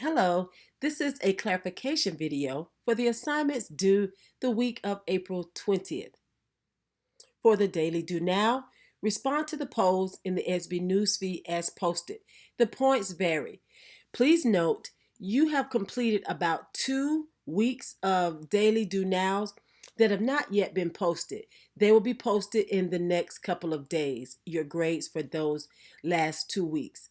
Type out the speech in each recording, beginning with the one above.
Hello, this is a clarification video for the assignments due the week of April 20th. For the Daily Do Now, respond to the polls in the ESB newsfeed as posted. The points vary. Please note you have completed about 2 weeks of Daily Do Nows that have not yet been posted. They will be posted in the next couple of days, your grades for those last 2 weeks.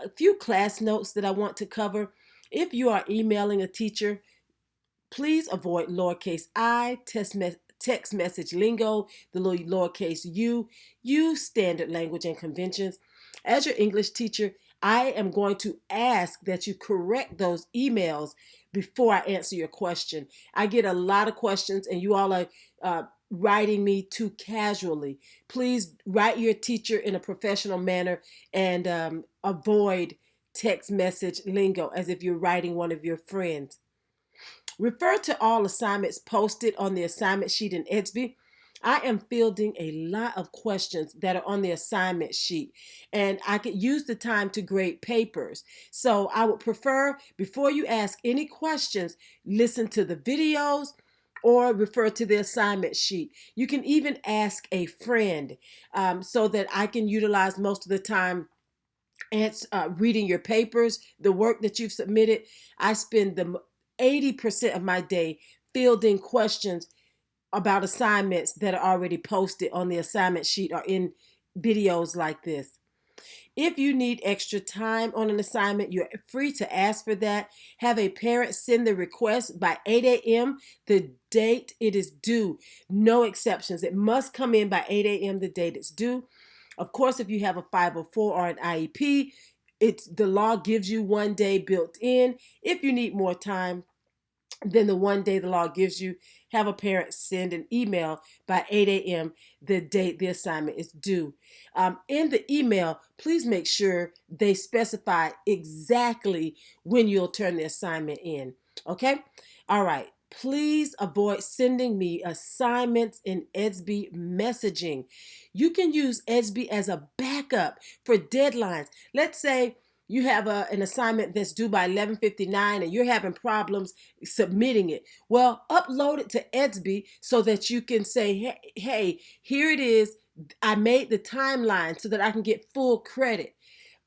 A few class notes that I want to cover. If you are emailing a teacher, please avoid lowercase I, text message lingo, the little lowercase u. Use standard language and conventions. As your English teacher, I am going to ask that you correct those emails before I answer your question. I get a lot of questions and you all are writing me too casually. Please write your teacher in a professional manner and avoid text message lingo as if you're writing one of your friends. Refer to all assignments posted on the assignment sheet in EDSB. I am fielding a lot of questions that are on the assignment sheet, and I could use the time to grade papers. So I would prefer, before you ask any questions, listen to the videos or refer to the assignment sheet. You can even ask a friend so that I can utilize most of the time reading your papers, the work that you've submitted. I spend the 80% of my day fielding questions about assignments that are already posted on the assignment sheet or in videos like this. If you need extra time on an assignment, you're free to ask for that. Have a parent send the request by 8 a.m. the date it is due. No exceptions. It must come in by 8 a.m. the date it's due. Of course, if you have a 504 or an IEP, the law gives you 1 day built in. If you need more time, then the 1 day the law gives you, have a parent send an email by 8 a.m. the date the assignment is due. In the email, please make sure they specify exactly when you'll turn the assignment in. Okay? All right. Please avoid sending me assignments in EDSB messaging. You can use EDSB as a backup for deadlines. Let's say you have an assignment that's due by 11:59 and you're having problems submitting it. Well, upload it to EDSB so that you can say, hey, here it is. I made the timeline so that I can get full credit.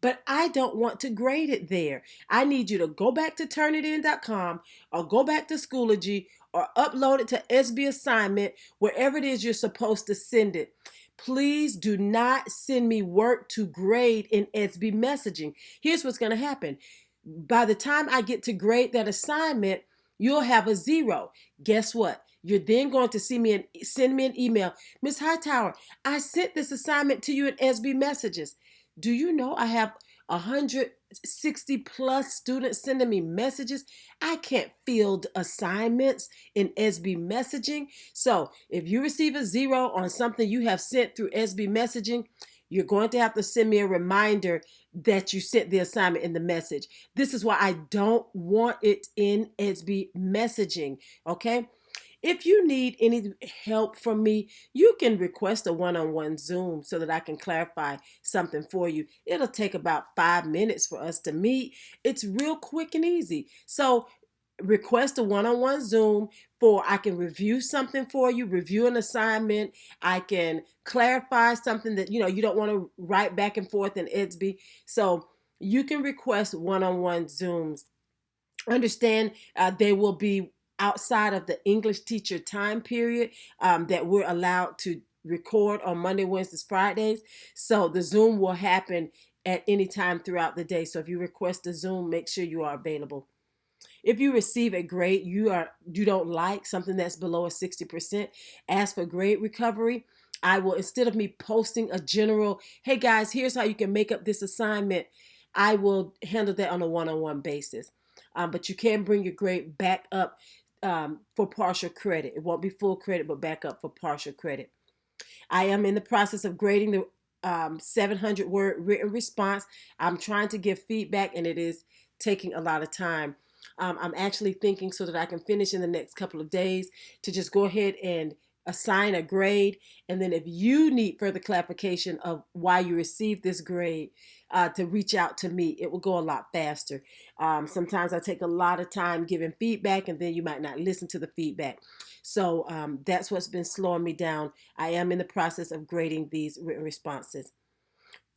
But I don't want to grade it there. I need you to go back to turnitin.com or go back to Schoology or upload it to EDSB assignment, wherever it is you're supposed to send it. Please do not send me work to grade in EDSB messaging. Here's what's going to happen. By the time I get to grade that assignment, you'll have a 0. Guess what? You're then going to send me an email. Ms. Hightower, I sent this assignment to you in EDSB messages. Do you know I have 160 plus students sending me messages? I can't field assignments in EDSB messaging. So if you receive a 0 on something you have sent through EDSB messaging, you're going to have to send me a reminder that you sent the assignment in the message. This is why I don't want it in EDSB messaging, okay? If you need any help from me, you can request a one-on-one Zoom so that I can clarify something for you. It'll take about 5 minutes for us to meet. It's real quick and easy. So request a one-on-one Zoom for I can review something for you, review an assignment. I can clarify something that you don't want to write back and forth in EDSB. So you can request one-on-one Zooms. Understand they will be outside of the English teacher time period that we're allowed to record on Monday, Wednesdays, Fridays. So the Zoom will happen at any time throughout the day. So if you request a Zoom, make sure you are available. If you receive a grade you don't like, something that's below a 60%, ask for grade recovery. I will, instead of me posting a general, hey guys, here's how you can make up this assignment, I will handle that on a one-on-one basis. But you can bring your grade back up for partial credit. It won't be full credit, but back up for partial credit. I am in the process of grading the 700-word written response. I'm trying to give feedback, and it is taking a lot of time. I'm actually thinking so that I can finish in the next couple of days to just go ahead and assign a grade, and then if you need further clarification of why you received this grade, to reach out to me. It will go a lot faster. Sometimes I take a lot of time giving feedback, and then you might not listen to the feedback. So that's what's been slowing me down. I am in the process of grading these written responses.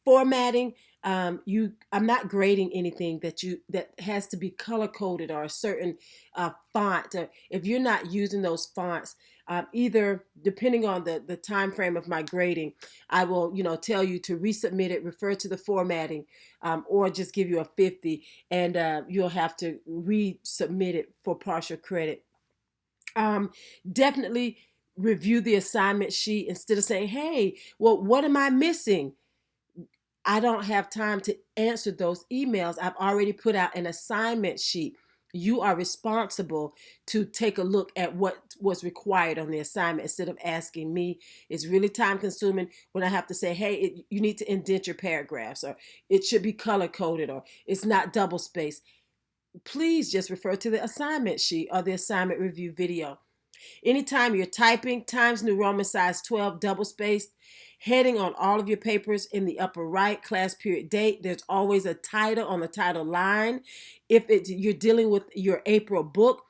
Formatting, I'm not grading anything that has to be color coded or a certain font. If you're not using those fonts, either depending on the time frame of my grading, I will tell you to resubmit it, refer to the formatting, or just give you a 50, and you'll have to resubmit it for partial credit. Definitely review the assignment sheet instead of saying, hey, well, what am I missing? I don't have time to answer those emails. I've already put out an assignment sheet. You are responsible to take a look at what was required on the assignment instead of asking me. It's really time consuming when I have to say, hey, you need to indent your paragraphs, or it should be color coded, or it's not double spaced. Please just refer to the assignment sheet or the assignment review video. Anytime you're typing, Times New Roman size 12 double spaced, heading on all of your papers in the upper right, class period date, there's always a title on the title line. If you're dealing with your April book,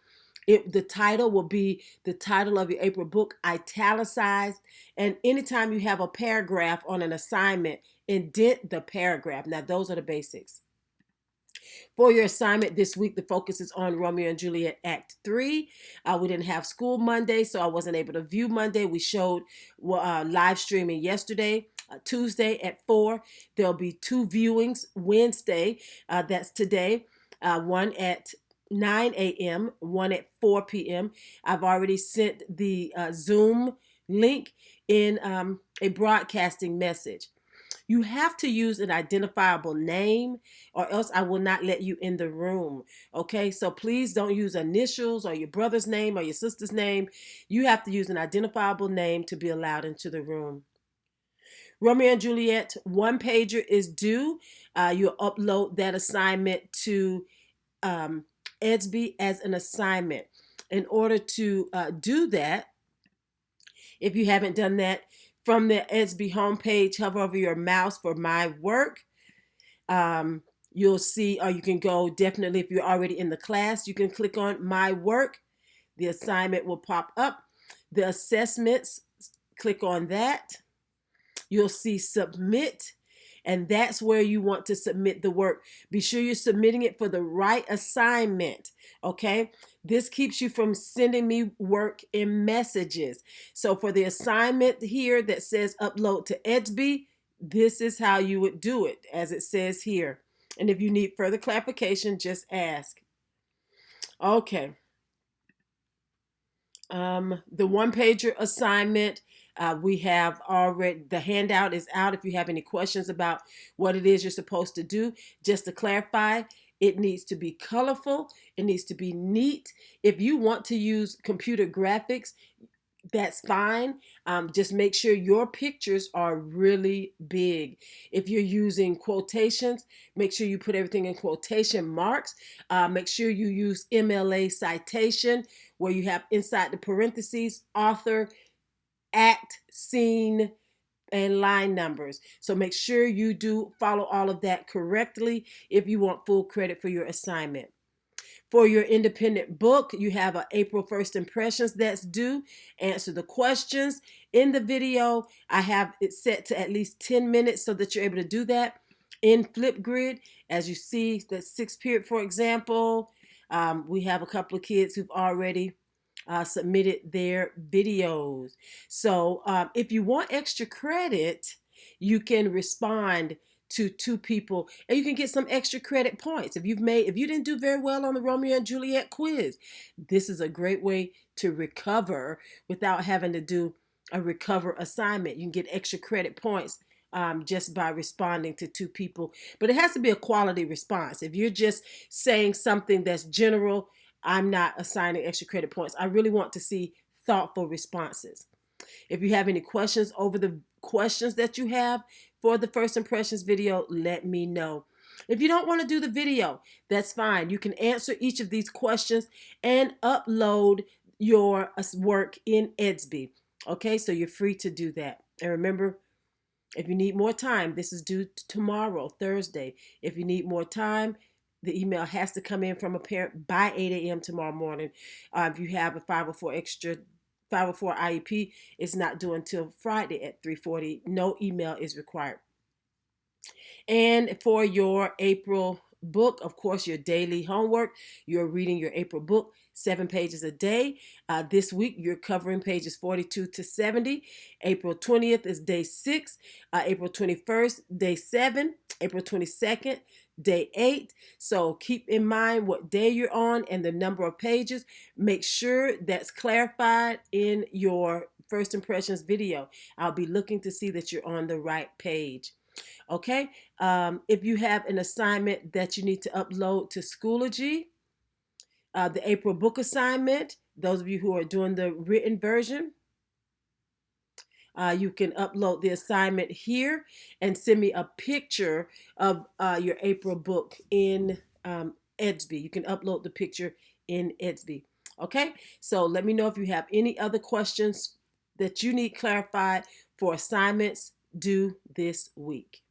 the title will be the title of your April book, italicized. And anytime you have a paragraph on an assignment, indent the paragraph. Now, those are the basics. For your assignment this week, the focus is on Romeo and Juliet Act 3. We didn't have school Monday, so I wasn't able to view Monday. We showed live streaming yesterday, Tuesday at 4. There'll be 2 viewings Wednesday, that's today, one at 9 a.m., one at 4 p.m. I've already sent the Zoom link in a broadcasting message. You have to use an identifiable name, or else I will not let you in the room. Okay, so please don't use initials or your brother's name or your sister's name. You have to use an identifiable name to be allowed into the room. Romeo and Juliet 1-pager is due. You'll upload that assignment to EDSB as an assignment. In order to do that, if you haven't done that, from the EDSB homepage, hover over your mouse for My Work. You'll see, or you can go, definitely if you're already in the class, you can click on My Work. The assignment will pop up. The assessments, click on that. You'll see Submit, and that's where you want to submit the work. Be sure you're submitting it for the right assignment, okay? This keeps you from sending me work in messages. So for the assignment here that says upload to EDSB, this is how you would do it, as it says here. And if you need further clarification, just ask. Okay. The 1-pager assignment, we have already, the handout is out. If you have any questions about what it is you're supposed to do, just to clarify, it needs to be colorful. It needs to be neat. If you want to use computer graphics, that's fine. Just make sure your pictures are really big. If you're using quotations, make sure you put everything in quotation marks. Make sure you use MLA citation, where you have inside the parentheses author, act, scene, and line numbers. So make sure you do follow all of that correctly if you want full credit for your assignment. For your independent book, you have an April 1st impressions that's due. Answer the questions. In the video, I have it set to at least 10 minutes so that you're able to do that. In Flipgrid, as you see, the 6th period, for example, we have a couple of kids who've already submitted their videos. So if you want extra credit, you can respond to 2 people, and you can get some extra credit points. If you didn't do very well on the Romeo and Juliet quiz, this is a great way to recover without having to do a recover assignment. You can get extra credit points just by responding to 2 people, but it has to be a quality response. If you're just saying something that's general, I'm not assigning extra credit points. I really want to see thoughtful responses. If you have any questions over the questions that you have for the first impressions video, let me know. If you don't want to do the video, that's fine. You can answer each of these questions and upload your work in EDSB. Okay, so you're free to do that. And remember, if you need more time, this is due tomorrow, Thursday. If you need more time, the email has to come in from a parent by 8 a.m. tomorrow morning. If you have a 504 IEP, it's not due until Friday at 3:40. No email is required. And for your April book, of course, your daily homework, you're reading your April book, 7 pages a day. This week, you're covering pages 42 to 70. April 20th is day 6. April 21st, day 7. April 22nd, day 8. So keep in mind what day you're on and the number of pages. Make sure that's clarified in your first impressions video. I'll be looking to see that you're on the right page. Okay, if you have an assignment that you need to upload to Schoology, the April book assignment, those of you who are doing the written version, you can upload the assignment here and send me a picture of your April book in Edsby. You can upload the picture in Edsby. Okay, so let me know if you have any other questions that you need clarified for assignments due this week.